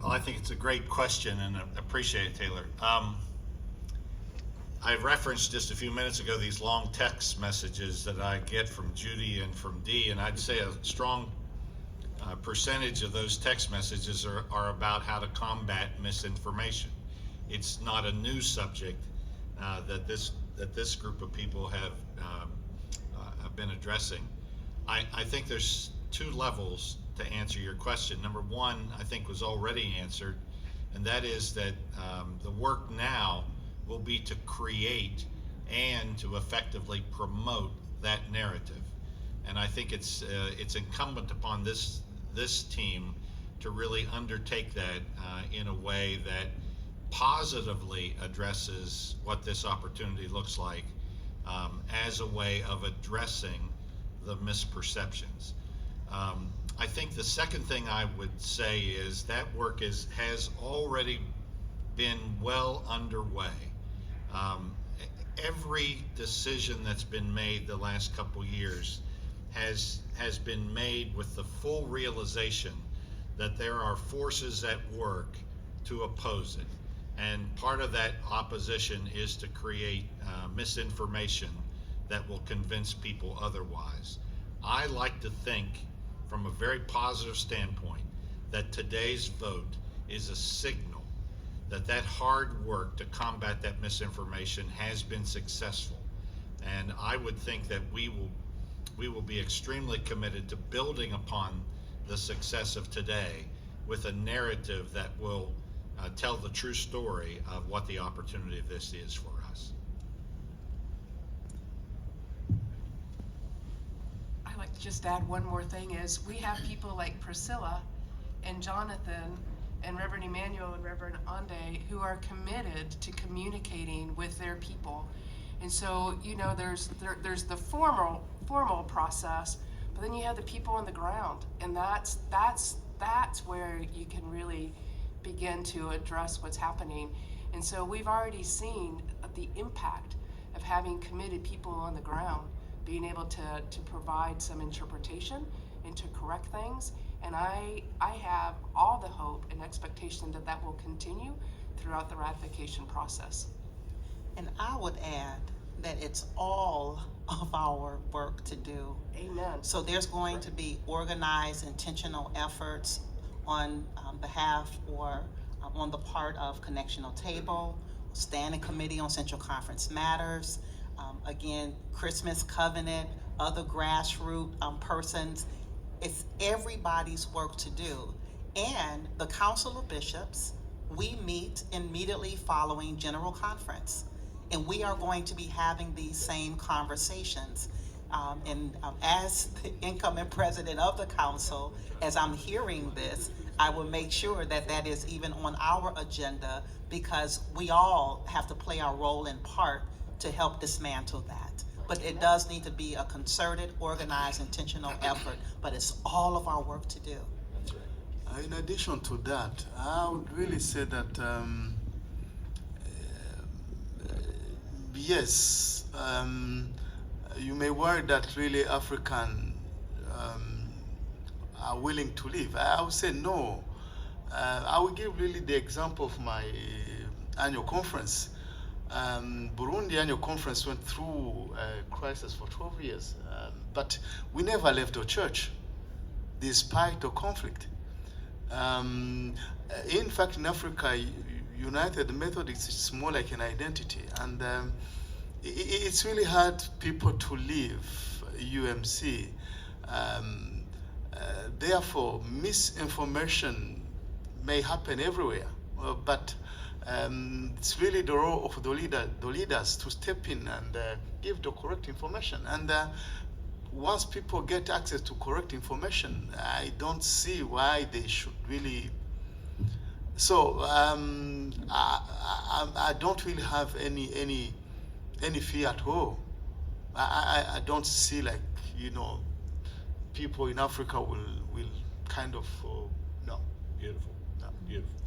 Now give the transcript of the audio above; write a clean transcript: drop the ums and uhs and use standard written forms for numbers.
Well, I think it's a great question, and I appreciate it, Taylor. I referenced just a few minutes ago these long text messages that I get from Judy and from Dee, and I'd say a strong percentage of those text messages are about how to combat misinformation. It's not a new subject that this group of people have been addressing. I think there's two levels to answer your question. Number one, I think, was already answered, and that is that the work now will be to create and to effectively promote that narrative. And I think it's incumbent upon this team to really undertake that in a way that positively addresses what this opportunity looks like as a way of addressing the misperceptions. I think the second thing I would say is that work has already been well underway. Every decision that's been made the last couple years has been made with the full realization that there are forces at work to oppose it. And part of that opposition is to create misinformation that will convince people otherwise. I like to think, from a very positive standpoint, that today's vote is a signal that hard work to combat that misinformation has been successful. And I would think that we will be extremely committed to building upon the success of today with a narrative that will tell the true story of what the opportunity of this is for us. I'd like to just add one more thing is we have people like Priscilla and Jonathan and Reverend Emmanuel and Reverend Ande who are committed to communicating with their people. And so, you know, there's the formal process, but then you have the people on the ground, and that's where you can really begin to address what's happening. And so we've already seen the impact of having committed people on the ground, being able to provide some interpretation and to correct things. And I have all the hope and expectation that will continue throughout the ratification process. And I would add that it's all of our work to do. Amen. So there's going to be organized, intentional efforts on behalf or on the part of Connectional Table, Standing Committee on Central Conference Matters, again, Christmas Covenant, other grassroots persons. It's everybody's work to do. And the Council of Bishops, we meet immediately following General Conference. And we are going to be having these same conversations. As the incoming president of the council, as I'm hearing this, I will make sure that that is even on our agenda, because we all have to play our role in part to help dismantle that. But it does need to be a concerted, organized, intentional effort, but it's all of our work to do. In addition to that, I would really say that yes, you may worry that really African are willing to leave. I would say no. I will give really the example of my annual conference. Burundi annual conference went through a crisis for 12 years, but we never left the church, despite the conflict. In fact, in Africa, United Methodist is more like an identity, and it's really hard people to leave UMC. Therefore, misinformation may happen everywhere, but it's really the role of the leaders to step in and give the correct information. And once people get access to correct information, I don't see why they should really. So I don't really have any fear at all. I don't see, like, people in Africa will kind of no. Beautiful. No. Beautiful.